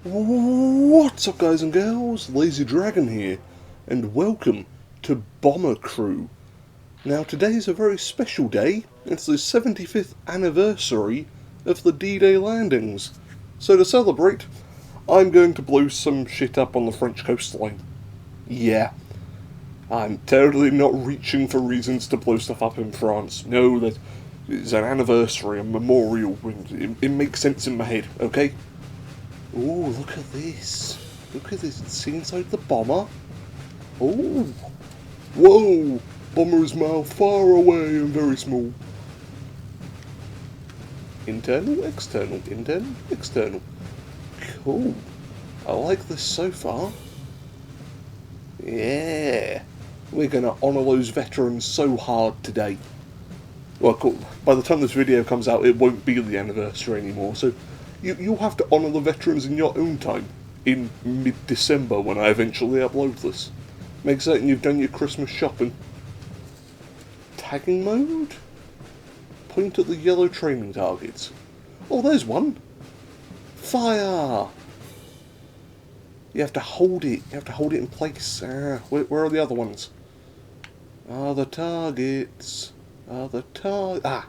What's up, guys and girls? Lazy Dragon here, and welcome to Bomber Crew. Now, today's a very special day. It's the 75th anniversary of the D-Day landings. So to celebrate, I'm going to blow some shit up on the French coastline. Yeah, I'm totally not reaching for reasons to blow stuff up in France. No, that is an anniversary, a memorial. It makes sense in my head, okay? Ooh, look at this. Look at this. See inside the bomber? Oh. Whoa. Bomber's mouth far away and very small. Internal, external, internal, external. Cool. I like this so far. Yeah. We're going to honour those veterans so hard today. Well, cool. By the time this video comes out, it won't be the anniversary anymore, so you'll have to honour the veterans in your own time, in mid-December when I eventually upload this. Make certain you've done your Christmas shopping. Tagging mode? Point at the yellow training targets. Oh, there's one! Fire! You have to hold it. You have to hold it in place. Where are the other ones? Are the targets? Ah!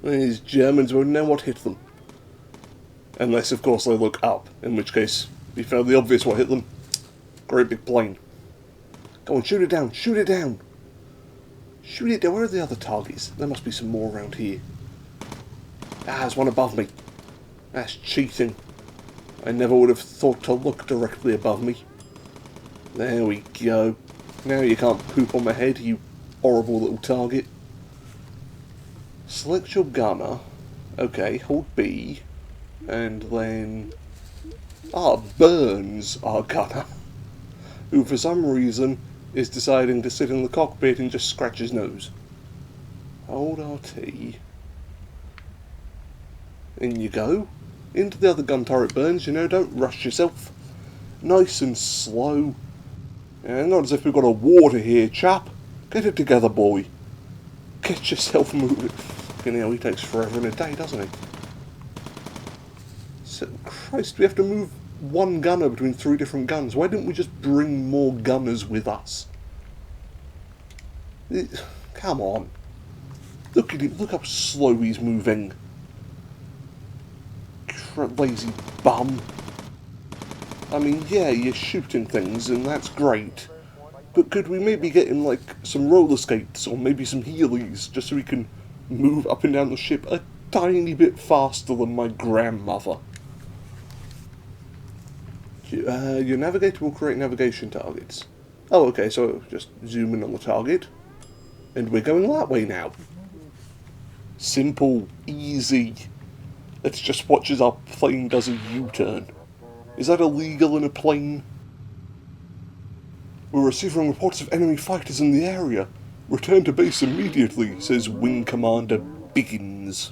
These Germans won't know what hit them. Unless, of course, they look up, in which case, be fairly obvious what hit them. Great big plane. Go on, shoot it down, shoot it down! Shoot it down, where are the other targets? There must be some more around here. Ah, there's one above me. That's cheating. I never would have thought to look directly above me. There we go. Now you can't poop on my head, you horrible little target. Select your gunner. Okay, hold B. And then... Burns our gunner. Who for some reason is deciding to sit in the cockpit and just scratch his nose. Hold RT. In you go. Into the other gun turret, Burns, you know, don't rush yourself. Nice and slow. And not as if we've got a water here, chap. Get it together, boy. Get yourself moving. Fucking hell, he takes forever in a day, doesn't he? So, Christ, we have to move one gunner between 3 different guns. Why didn't we just bring more gunners with us? Come on. Look at him, look how slow he's moving. Lazy bum. I mean, yeah, you're shooting things, and that's great. But could we maybe get him, like, some roller skates, or maybe some heelys, just so we can move up and down the ship a tiny bit faster than my grandmother? Your navigator will create navigation targets. Oh, okay, so just zoom in on the target. And we're going that way now. Simple, easy. Let's just watch as our plane does a U-turn. Is that illegal in a plane? We're receiving reports of enemy fighters in the area. Return to base immediately, says Wing Commander Biggins.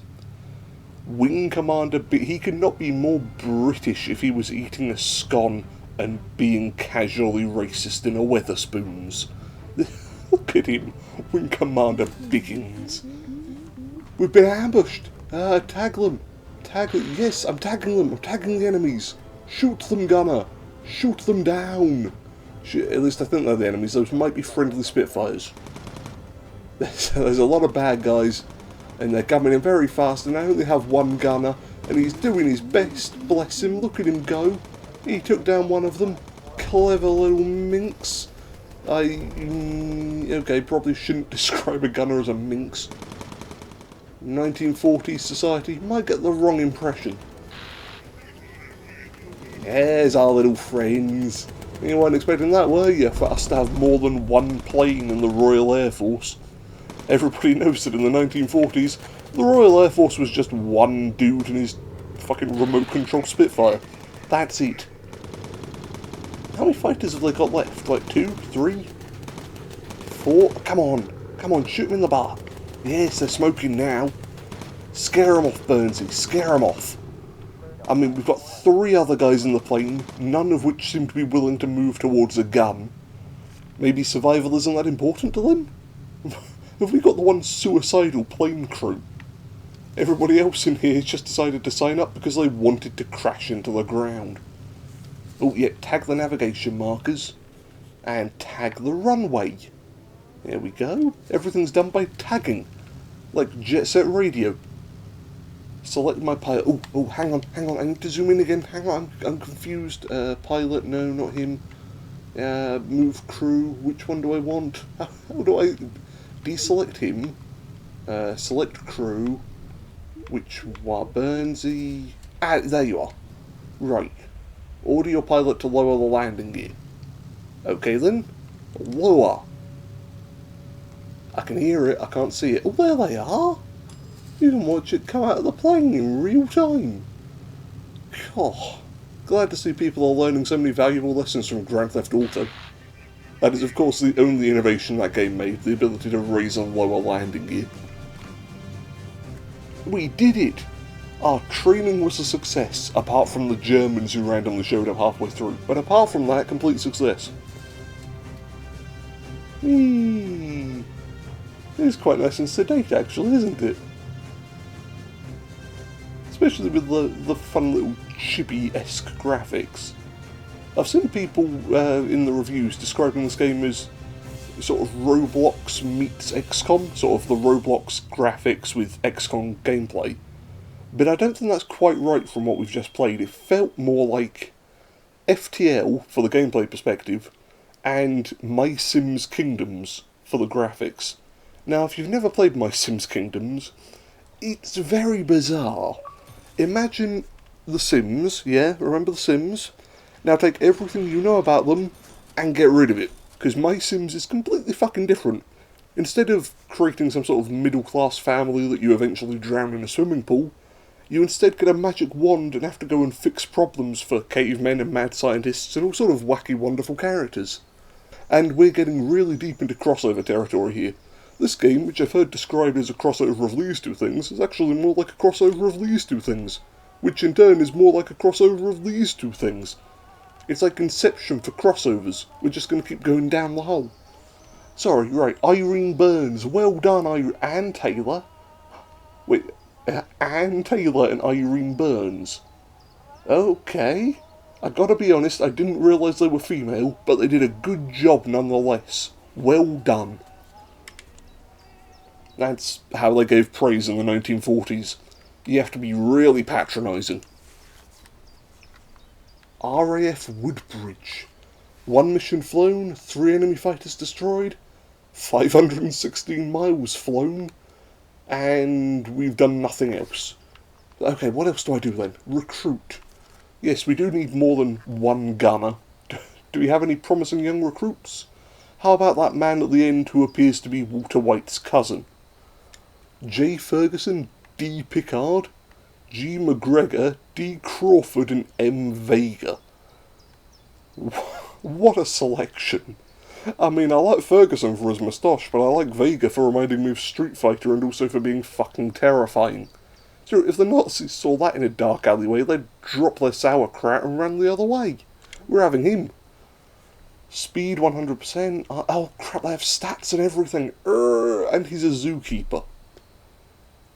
Wing Commander he could not be more British if he was eating a scone and being casually racist in a Weatherspoons. Look at him, Wing Commander Biggins. We've been ambushed. Tag them. Yes, I'm tagging them. I'm tagging the enemies. Shoot them, gunner. Shoot them down. At least I think they're the enemies. Those might be friendly Spitfires. There's a lot of bad guys, and they're coming in very fast, and I only have one gunner, and he's doing his best. Bless him. Look at him go. He took down one of them. Clever little minx. Okay, probably shouldn't describe a gunner as a minx. 1940s society might get the wrong impression. There's our little friends. You weren't expecting that, were you? For us to have more than one plane in the Royal Air Force. Everybody knows that in the 1940s, the Royal Air Force was just one dude and his fucking remote control Spitfire. That's it. How many fighters have they got left? Like 2, 3, 4? Come on, shoot them in the bar. Yes, they're smoking now. Scare them off, Burnsy, scare them off. I mean, we've got 3 other guys in the plane, none of which seem to be willing to move towards a gun. Maybe survival isn't that important to them? Have we got the one suicidal plane crew? Everybody else in here just decided to sign up because they wanted to crash into the ground. Oh yeah, tag the navigation markers. And tag the runway. There we go. Everything's done by tagging. Like Jet Set Radio. Select my pilot. Oh, hang on. I need to zoom in again. Hang on, I'm confused. Pilot, no, not him. Move crew. Which one do I want? How do I deselect him? Select crew. Which one? Burnsy. Ah, there you are. Right. Order your pilot to lower the landing gear. Okay then. Lower. I can hear it, I can't see it. Oh, there they are! You can watch it come out of the plane in real time. God. Glad to see people are learning so many valuable lessons from Grand Theft Auto. That is of course the only innovation that game made, the ability to raise and lower landing gear. We did it! Our training was a success, apart from the Germans who randomly showed up halfway through. But apart from that, complete success. Whee! It's quite nice and sedate actually, isn't it? Especially with the fun little chibi-esque graphics. I've seen people in the reviews describing this game as sort of Roblox meets XCOM, sort of the Roblox graphics with XCOM gameplay. But I don't think that's quite right from what we've just played. It felt more like FTL for the gameplay perspective and My Sims Kingdoms for the graphics. Now, if you've never played My Sims Kingdoms, it's very bizarre. Imagine The Sims, yeah, remember The Sims? Now take everything you know about them and get rid of it, because My Sims is completely fucking different. Instead of creating some sort of middle-class family that you eventually drown in a swimming pool, you instead get a magic wand and have to go and fix problems for cavemen and mad scientists and all sort of wacky, wonderful characters. And we're getting really deep into crossover territory here. This game, which I've heard described as a crossover of these two things, is actually more like a crossover of these two things, which in turn is more like a crossover of these two things. It's like Inception for crossovers. We're just going to keep going down the hole. Sorry, right, Irene Burns. Well done, Anne Taylor. Wait, Anne Taylor and Irene Burns. Okay. I gotta be honest, I didn't realise they were female, but they did a good job nonetheless. Well done. That's how they gave praise in the 1940s. You have to be really patronising. RAF Woodbridge. 1 mission flown, 3 enemy fighters destroyed, 516 miles flown, and we've done nothing else. Okay, what else do I do then? Recruit. Yes, we do need more than one gunner. Do we have any promising young recruits? How about that man at the end who appears to be Walter White's cousin? J. Ferguson, D. Pickard, G. McGregor, D. Crawford, and M. Vega. What a selection. I mean, I like Ferguson for his moustache, but I like Vega for reminding me of Street Fighter and also for being fucking terrifying. So if the Nazis saw that in a dark alleyway, they'd drop their sauerkraut and run the other way. We're having him. Speed 100%. Oh crap, they have stats and everything. And he's a zookeeper.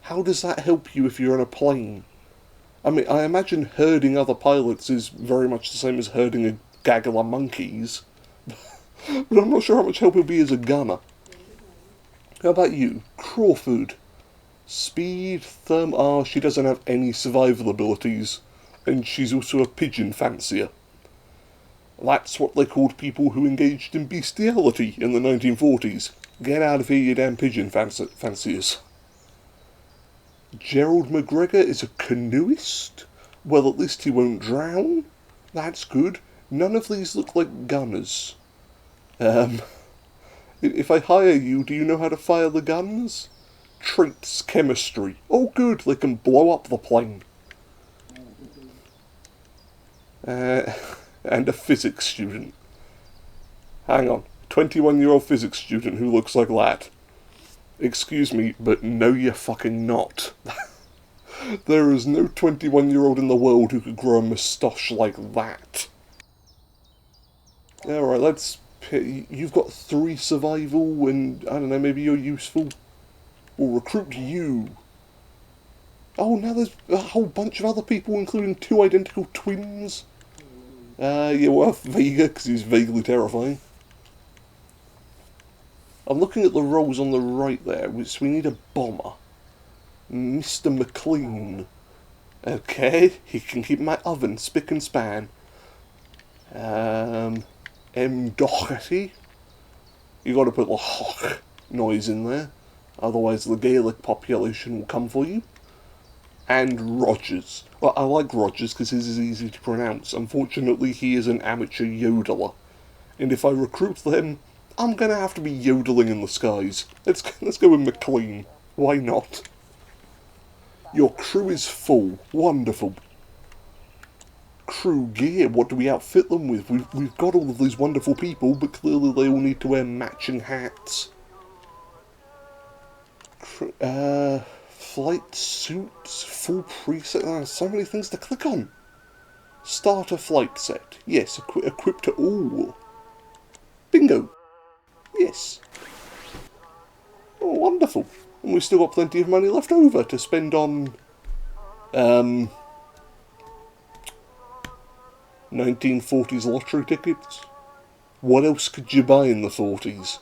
How does that help you if you're on a plane? I mean, I imagine herding other pilots is very much the same as herding a gaggle of monkeys. But I'm not sure how much help he'll be as a gunner. How about you? Crawford. Speed, she doesn't have any survival abilities. And she's also a pigeon fancier. That's what they called people who engaged in bestiality in the 1940s. Get out of here, you damn pigeon fanciers. Gerald McGregor is a canoeist? Well, at least he won't drown. That's good. None of these look like gunners. If I hire you, do you know how to fire the guns? Traits, chemistry. Oh good, they can blow up the plane. And a physics student. Hang on, 21-year-old physics student who looks like that. Excuse me, but no you're fucking not. There is no 21-year-old in the world who could grow a moustache like that. Alright, let's... You've got 3 survival and, I don't know, maybe you're useful. We'll recruit you. Oh, now there's a whole bunch of other people, including two identical twins. Yeah, we'll have Vega, because he's vaguely terrifying. I'm looking at the roles on the right there, which we need a bomber. Mr. McLean. Okay, he can keep my oven spick and span. M. Doherty. You got to put the hoch noise in there, otherwise the Gaelic population will come for you. And Rogers. Well, I like Rogers because his is easy to pronounce. Unfortunately, he is an amateur yodeler, and if I recruit them, I'm gonna have to be yodeling in the skies. Let's go with McLean. Why not? Your crew is full. Wonderful. Crew gear. What do we outfit them with? We've got all of these wonderful people, but clearly they all need to wear matching hats. Flight suits, full preset. So many things to click on. Starter flight set. Yes, equipped to all. Bingo. Yes. Oh, wonderful. And we've still got plenty of money left over to spend on 1940s lottery tickets. What else could you buy in the 40s?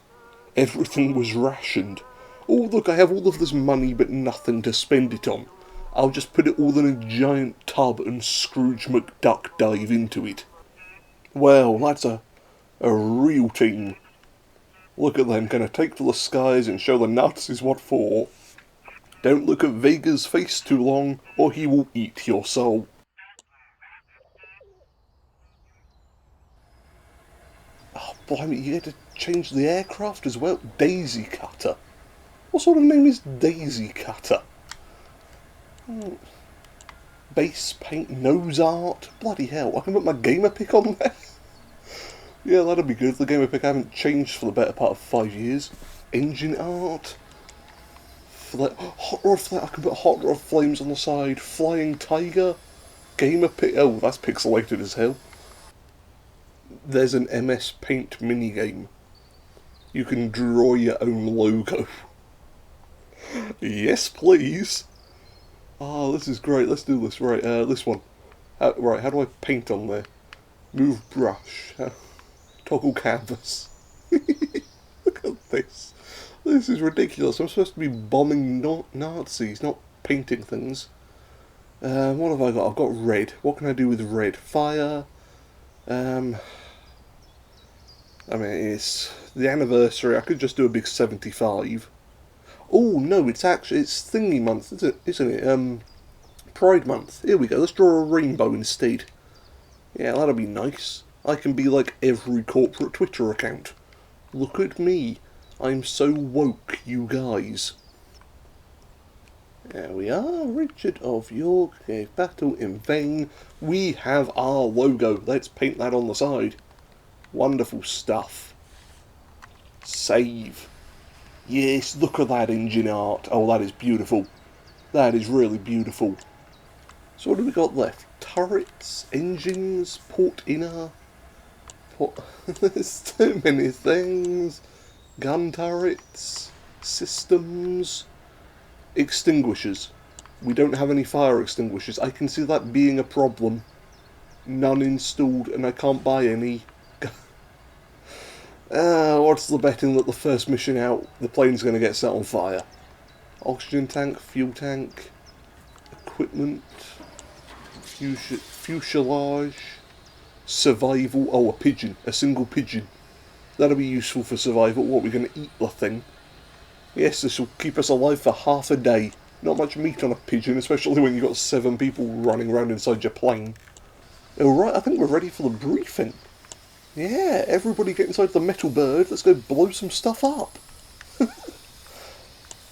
Everything was rationed. Oh, look, I have all of this money but nothing to spend it on. I'll just put it all in a giant tub and Scrooge McDuck dive into it. Well, that's a real team. Look at them, gonna take to the skies and show the Nazis what for. Don't look at Vega's face too long, or he will eat your soul. Oh, blimey, you had to change the aircraft as well. Daisy Cutter. What sort of name is Daisy Cutter? Base paint, nose art. Bloody hell, I can put my gamer pick on there. Yeah, that'll be good. The gamer pick I haven't changed for the better part of 5 years. Engine art. Hot rod flame. I can put hot rod flames on the side. Flying tiger. Gamer pick. Oh, that's pixelated as hell. There's an MS Paint minigame. You can draw your own logo. Yes, please. Oh, this is great. Let's do this. Right, this one. Right, how do I paint on there? Move brush. Toggle canvas. Look at this. This is ridiculous. I'm supposed to be bombing Nazis, not painting things. What have I got? I've got red. What can I do with red? Fire. I mean, it's the anniversary. I could just do a big 75. Oh no, it's thingy month, isn't it? Pride month. Here we go. Let's draw a rainbow instead. Yeah, that'll be nice. I can be like every corporate Twitter account. Look at me. I'm so woke, you guys. There we are. Richard of York gave battle in vain. We have our logo. Let's paint that on the side. Wonderful stuff. Save. Yes, look at that engine art. Oh, that is beautiful. That is really beautiful. So what do we got left? Turrets, engines, port inner. There's too many things. Gun turrets, systems, extinguishers. We don't have any fire extinguishers. I can see that being a problem. None installed, and I can't buy any. What's the betting that the first mission out, the plane's going to get set on fire? Oxygen tank, fuel tank, equipment, fuselage, survival. Oh, a pigeon, a single pigeon. That'll be useful for survival. What, we're going to eat the thing? Yes, this will keep us alive for half a day. Not much meat on a pigeon, especially when you've got 7 people running around inside your plane. Alright, I think we're ready for the briefing. Yeah, everybody get inside the metal bird. Let's go blow some stuff up.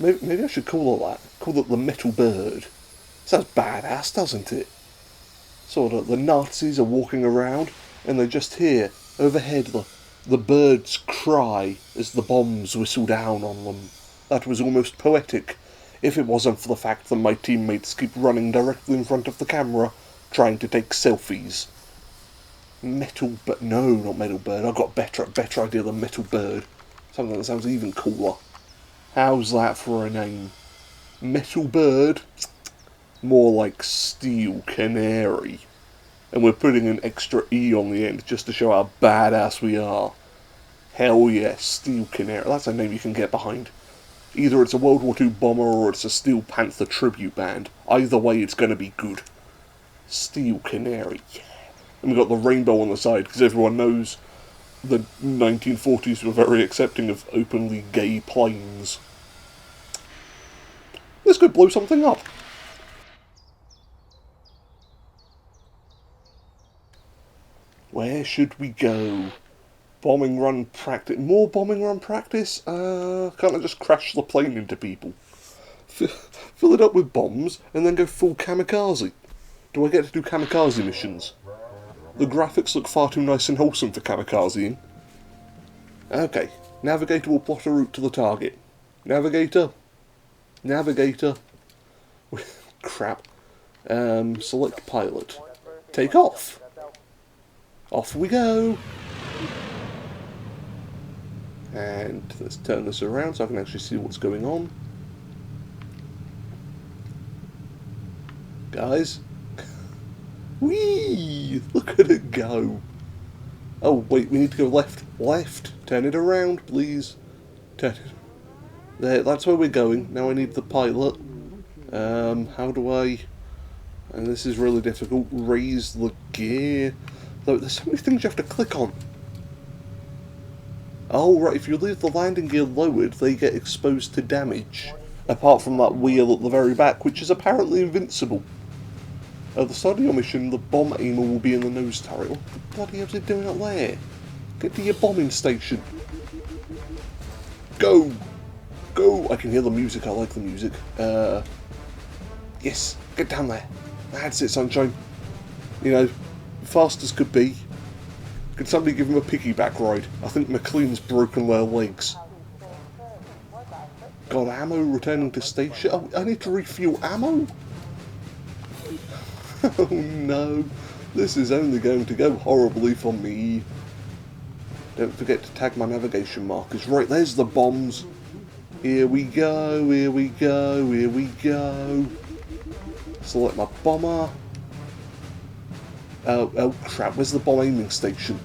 maybe I should call it that. Call it the metal bird. Sounds badass, doesn't it? Sort of, the Nazis are walking around, and they just hear, overhead, the birds cry as the bombs whistle down on them. That was almost poetic, if it wasn't for the fact that my teammates keep running directly in front of the camera, trying to take selfies. Metal, but no, not metal bird. I've got a better idea than metal bird. Something that sounds even cooler. How's that for a name? Metal bird. More like Steel Canary. And we're putting an extra E on the end just to show how badass we are. Hell yes, Steel Canary. That's a name you can get behind. Either it's a World War II bomber or it's a Steel Panther tribute band. Either way, it's going to be good. Steel Canary, yeah. And we've got the rainbow on the side, because everyone knows the 1940s were very accepting of openly gay planes. This could blow something up. Where should we go? Bombing run practice. More bombing run practice? Can't I just crash the plane into people? Fill it up with bombs and then go full kamikaze. Do I get to do kamikaze missions? The graphics look far too nice and wholesome for kamikazeing. Okay, Navigator will plot a route to the target. Navigator. Navigator. Crap. Select pilot. Take off. Off we go. And let's turn this around so I can actually see what's going on. Guys. Whee! Look at it go. Oh, wait, we need to go left. Left. Turn it around, please. Turn it. There, that's where we're going. Now I need the pilot. How do I... And this is really difficult. Raise the gear. Though, there's so many things you have to click on. Oh, right, if you leave the landing gear lowered, they get exposed to damage. Apart from that wheel at the very back, which is apparently invincible. At the start of your mission, the bomb aimer will be in the nose turret. What the bloody hell's it doing up there? Get to your bombing station. Go! Go! I can hear the music, I like the music. Yes, get down there. That's it, sunshine. You know, fast as could be. Could somebody give him a piggyback ride? I think McLean's broken their legs. Got ammo returning to station. Oh, I need to refuel ammo? Oh no, this is only going to go horribly for me. Don't forget to tag my navigation markers. Right, there's the bombs. Here we go, here we go, here we go. Select my bomber. Oh crap, where's the bomb aiming station?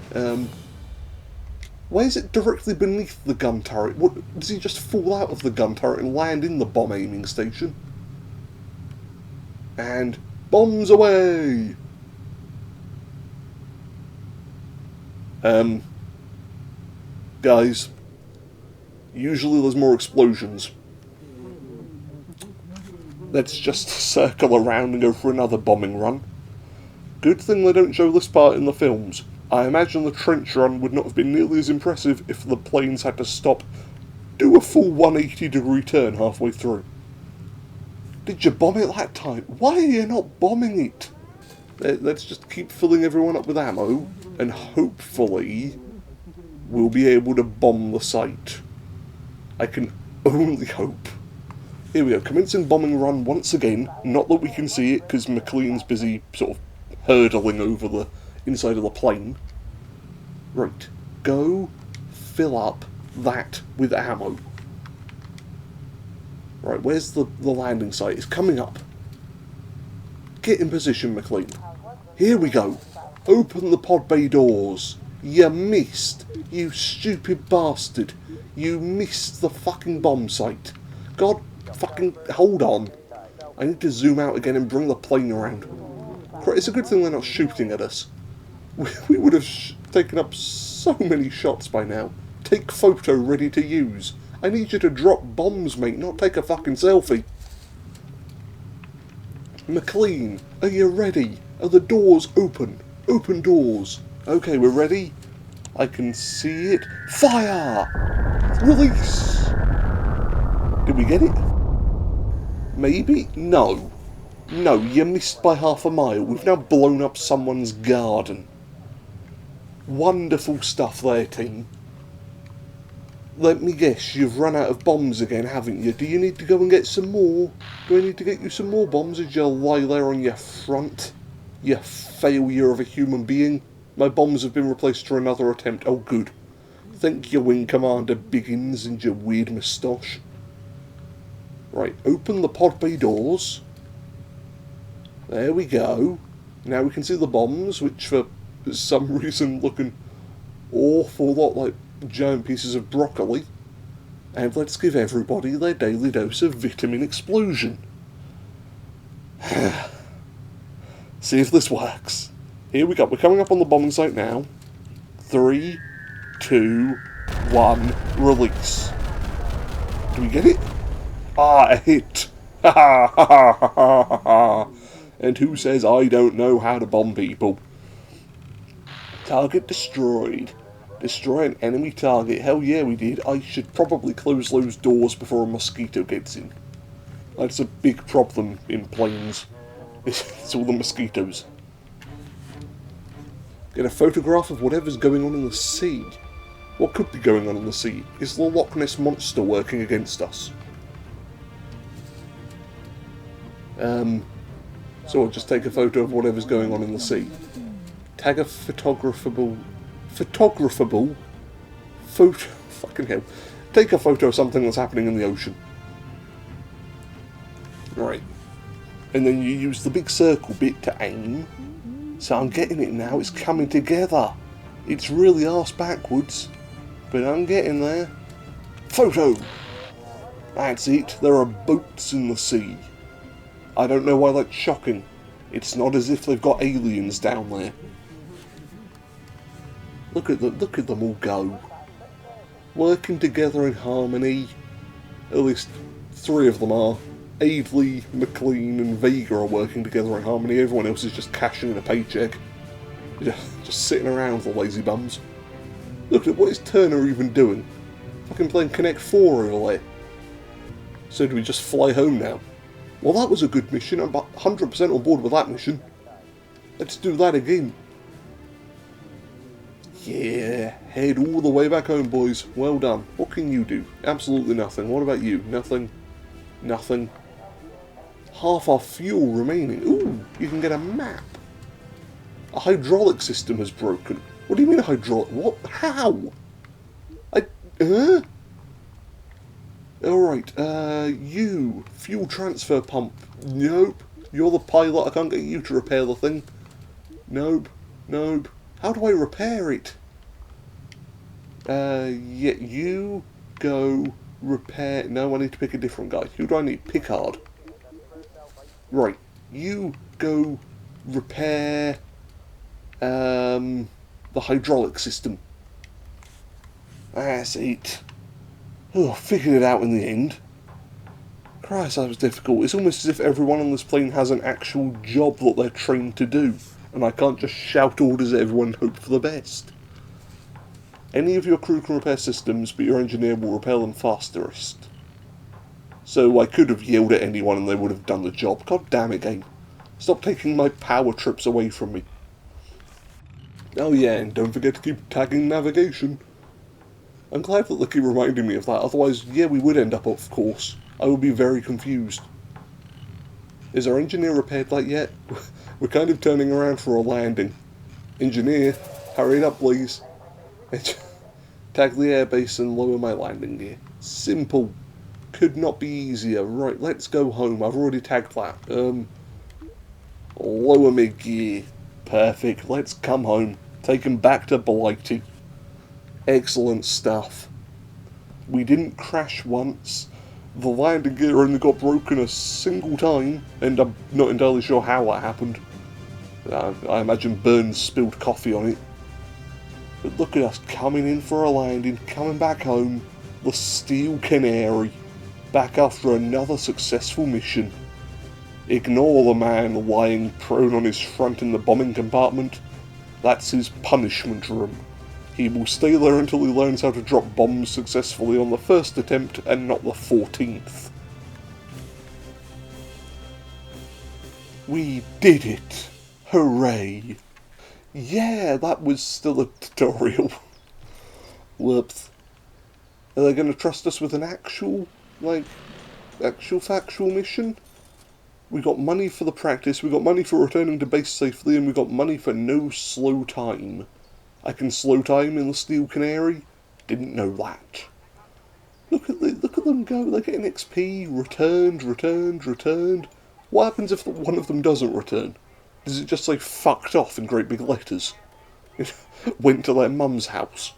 Why is it directly beneath the gun turret? What, does he just fall out of the gun turret and land in the bomb aiming station? And bombs away! Guys, usually there's more explosions. Let's just circle around and go for another bombing run. Good thing they don't show this part in the films. I imagine the trench run would not have been nearly as impressive if the planes had to stop, do a full 180-degree turn halfway through. Did you bomb it that time? Why are you not bombing it? Let's just keep filling everyone up with ammo, and hopefully we'll be able to bomb the site. I can only hope. Here we go, commencing bombing run once again. Not that we can see it, because McLean's busy sort of hurtling over the inside of the plane. Right, go fill up that with ammo. Right, where's the landing site? It's coming up. Get in position, McLean. Here we go. Open the pod bay doors. You missed. You stupid bastard. You missed the fucking bomb site. God fucking... Hold on. I need to zoom out again and bring the plane around. It's a good thing they're not shooting at us. We would have taken up so many shots by now. Take photo ready to use. I need you to drop bombs, mate, not take a fucking selfie. McLean, are you ready? Are the doors open? Open doors. Okay, we're ready. I can see it. Fire! Release! Did we get it? Maybe? No. No, you missed by half a mile. We've now blown up someone's garden. Wonderful stuff there, team. Let me guess, you've run out of bombs again, haven't you? Do you need to go and get some more? Do I need to get you some more bombs as you lie there on your front? You failure of a human being. My bombs have been replaced for another attempt. Oh, good. Thank you, Wing Commander Biggins and your weird moustache. Right, open the pod bay doors. There we go. Now we can see the bombs, which for some reason look an awful lot like giant pieces of broccoli. And let's give everybody their daily dose of vitamin explosion. See if this works. Here we go. We're coming up on the bombing site now. 3, 2, 1, release. Do we get it? Ah, a hit. Ha ha ha ha ha ha. And who says I don't know how to bomb people? Target destroyed. Destroy an enemy target. Hell yeah, we did. I should probably close those doors before a mosquito gets in. That's a big problem in planes. It's all the mosquitoes. Get a photograph of whatever's going on in the sea. What could be going on in the sea? Is the Loch Ness Monster working against us? So I'll just take a photo of whatever's going on in the sea. Tag a photo... Fucking hell. Take a photo of something that's happening in the ocean. Right. And then you use the big circle bit to aim. So I'm getting it now, it's coming together. It's really arse backwards. But I'm getting there. Photo! That's it, there are boats in the sea. I don't know why that's shocking. It's not as if they've got aliens down there. Look at them all go. Working together in harmony. At least 3 of them are. Aveley, McLean and Vega are working together in harmony. Everyone else is just cashing in a paycheck. Just sitting around, the lazy bums. Look at what is Turner even doing? Fucking playing Connect 4 over there. So do we just fly home now? Well, that was a good mission. I'm 100% on board with that mission. Let's do that again. Yeah, head all the way back home, boys. Well done. What can you do? Absolutely nothing. What about you? Nothing. Nothing. Half our fuel remaining. Ooh, you can get a map. A hydraulic system has broken. What do you mean a hydraulic? What? How? Alright, you. Fuel transfer pump. Nope. You're the pilot. I can't get you to repair the thing. Nope. Nope. How do I repair it? Yeah, you go repair... No, I need to pick a different guy. Who do I need? Picard. Right. You go repair... the hydraulic system. That's it. Oh, I figured it out in the end. Christ, that was difficult. It's almost as if everyone on this plane has an actual job that they're trained to do, and I can't just shout orders at everyone and hope for the best. Any of your crew can repair systems, but your engineer will repair them fastest. So I could have yelled at anyone and they would have done the job. God damn it, game. Stop taking my power trips away from me. Oh yeah, and don't forget to keep tagging navigation. I'm glad that they keep reminding me of that, otherwise, yeah, we would end up off course. I would be very confused. Is our engineer repaired that yet? We're kind of turning around for a landing. Engineer, hurry it up please. Tag the airbase and lower my landing gear. Simple. Could not be easier. Right, let's go home. I've already tagged that. Lower mid gear. Perfect. Let's come home. Take him back to Blighty. Excellent stuff. We didn't crash once. The landing gear only got broken a single time, and I'm not entirely sure how that happened. I imagine Burns spilled coffee on it. But look at us coming in for a landing, coming back home. The Steel Canary. Back after another successful mission. Ignore the man lying prone on his front in the bombing compartment. That's his punishment room. He will stay there until he learns how to drop bombs successfully on the first attempt and not the 14th. We did it! Hooray! Yeah, that was still a tutorial. Whoops. Are they going to trust us with an actual factual mission? We got money for the practice, we got money for returning to base safely, and we got money for no slow time. I can slow time in the Steel Canary? Didn't know that. Look at them go, they're getting XP, returned. What happens if one of them doesn't return? Does it just say fucked off in great big letters? It went to their mum's house.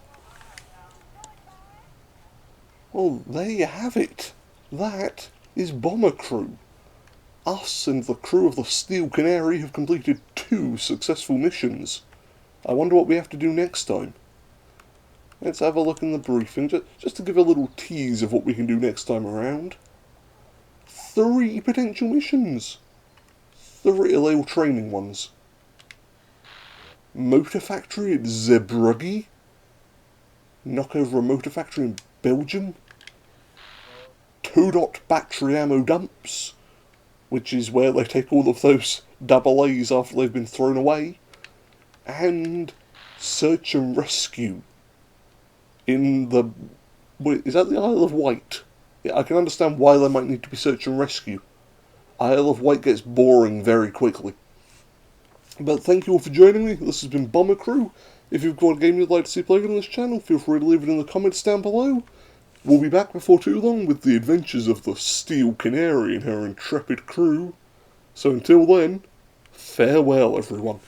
Well, there you have it. That is Bomber Crew. Us and the crew of the Steel Canary have completed 2 successful missions. I wonder what we have to do next time. Let's have a look in the briefing, just to give a little tease of what we can do next time around. 3 potential missions. 3 little training ones. Motor factory at Zeebrugge. Knock over a motor factory in Belgium. 2-dot battery ammo dumps, which is where they take all of those AA's after they've been thrown away. And search and rescue in the... Wait, is that the Isle of Wight? Yeah, I can understand why there might need to be search and rescue. Isle of Wight gets boring very quickly. But thank you all for joining me. This has been Bomber Crew. If you've got a game you'd like to see played on this channel, feel free to leave it in the comments down below. We'll be back before too long with the adventures of the Steel Canary and her intrepid crew. So until then, farewell everyone.